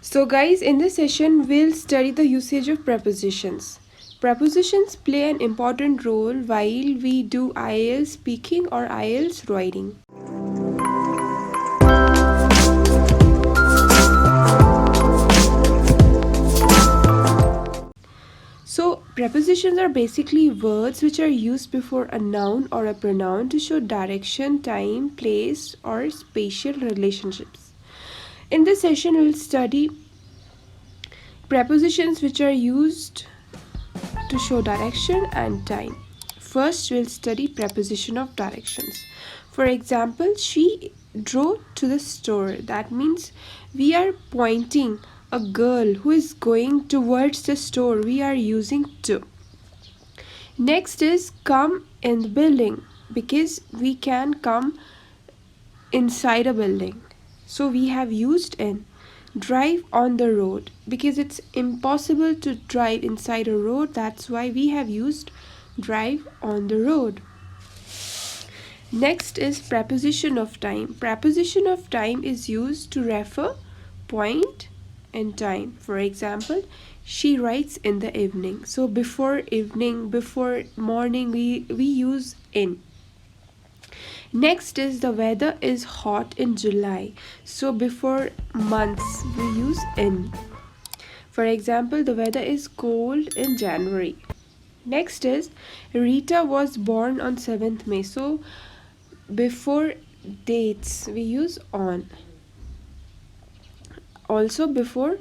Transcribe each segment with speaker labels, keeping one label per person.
Speaker 1: So guys, in this session we'll study the usage of prepositions. Prepositions play an important role while we do IELTS speaking or IELTS writing. So prepositions are basically words which are used before a noun or a pronoun to show direction, time, place or spatial relationships. In this session we'll study prepositions which are used to show direction and time. First, we'll study preposition of directions. For example, she drove to the store. That means we are pointing a girl who is going towards the store. We are using to. Next is come in the building, because we can come inside a building. So we have used in. Drive on the road, because it's impossible to drive inside a road. That's why we have used drive on the road. Next is preposition of time. Preposition of time is used to refer point and time. For example, she writes in the evening. So before evening, before morning, we use in. Next is the weather is hot in July. So before months we use in. For example, the weather is cold in January. Next is Rita was born on 7th May. So before dates we use on. Also before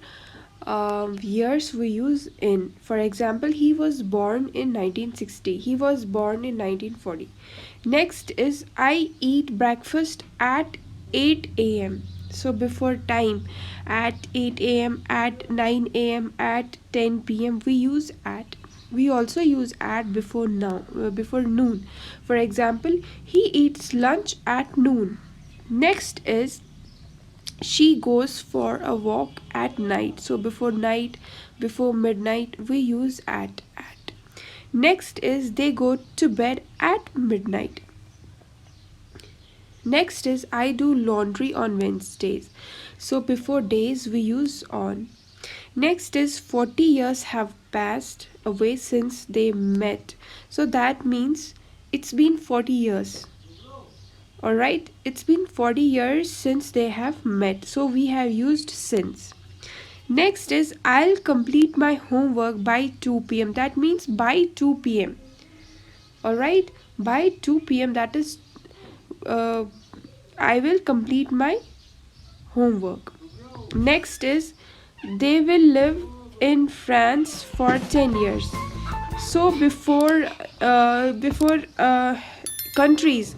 Speaker 1: years we use in. For example, he was born in 1960. He was born in 1940. Next is I eat breakfast at 8 a.m. So before time, at 8 a.m., at 9 a.m., at 10 p.m. we use at. We also use at before noon. For example, he eats lunch at noon. Next is she goes for a walk at night. So before night, before midnight we use at. Next is they go to bed at midnight. Next is I do laundry on Wednesdays. So before days we use on. Next is 40 years have passed away since they met. So that means it's been 40 years. Alright, it's been 40 years since they have met. So we have used since. Next is I'll complete my homework by 2 p.m. That means by 2 p.m. Alright, by 2 p.m. that is I will complete my homework. Next is they will live in France for 10 years. So before countries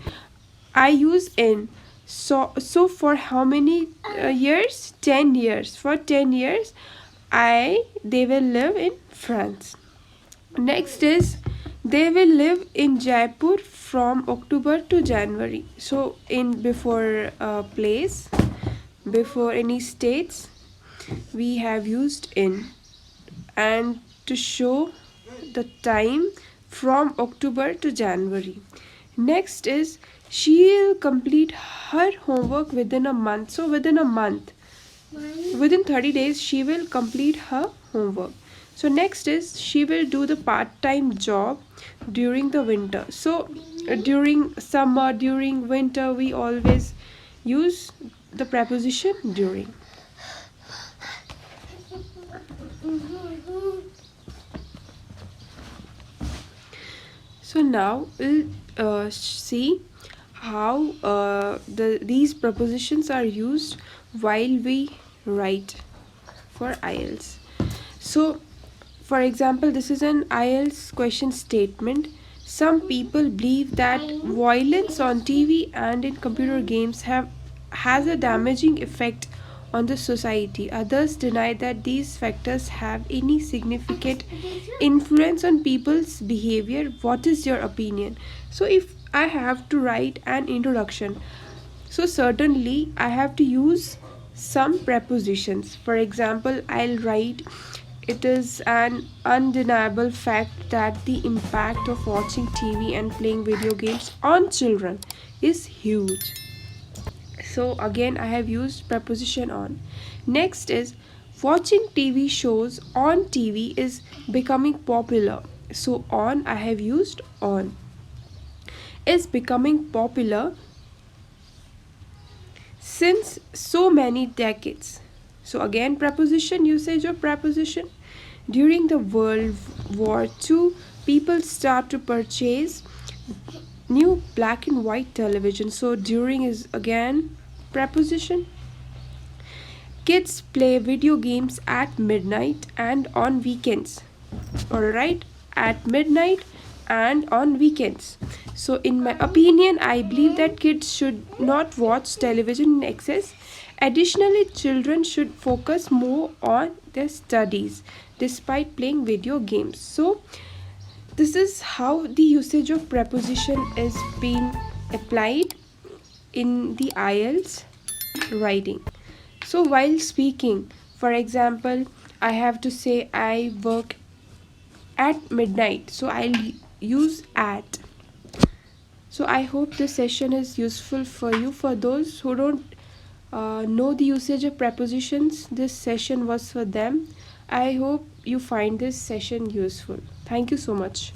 Speaker 1: I use in. So for how many years? 10 years. For 10 years they will live in France. Next is they will live in Jaipur from October to January. So in before place, before any states we have used in, and to show the time from October to January. Next is she'll complete her homework within a month. So within a month, within 30 days she will complete her homework. So next is she will do the part-time job during the winter. So during summer, during winter we always use the preposition during. So now we'll see how these prepositions are used while we write for IELTS. So for example, this is an IELTS question statement. Some people believe that violence on TV and in computer games has a damaging effect on the society. Others deny that these factors have any significant influence on people's behavior. What is your opinion? So if I have to write an introduction, so certainly I have to use some prepositions. For example, I'll write it is an undeniable fact that the impact of watching TV and playing video games on children is huge. So again I have used preposition on. Next is Watching TV shows on TV is becoming popular. So on, I have used on. Is becoming popular since so many decades. So again, preposition, usage of preposition. During the World War II, people start to purchase new black and white television. So during is again preposition. Kids play video games at midnight and on weekends. Alright, at midnight and on weekends. So, in my opinion, I believe that kids should not watch television in excess. Additionally, children should focus more on their studies despite playing video games. So, this is how the usage of preposition is being applied in the IELTS writing. So while speaking, for example, I have to say I work at midnight, so I'll use at. So I hope this session is useful for you. For those who don't know the usage of prepositions, this session was for them. I hope you find this session useful. Thank you so much.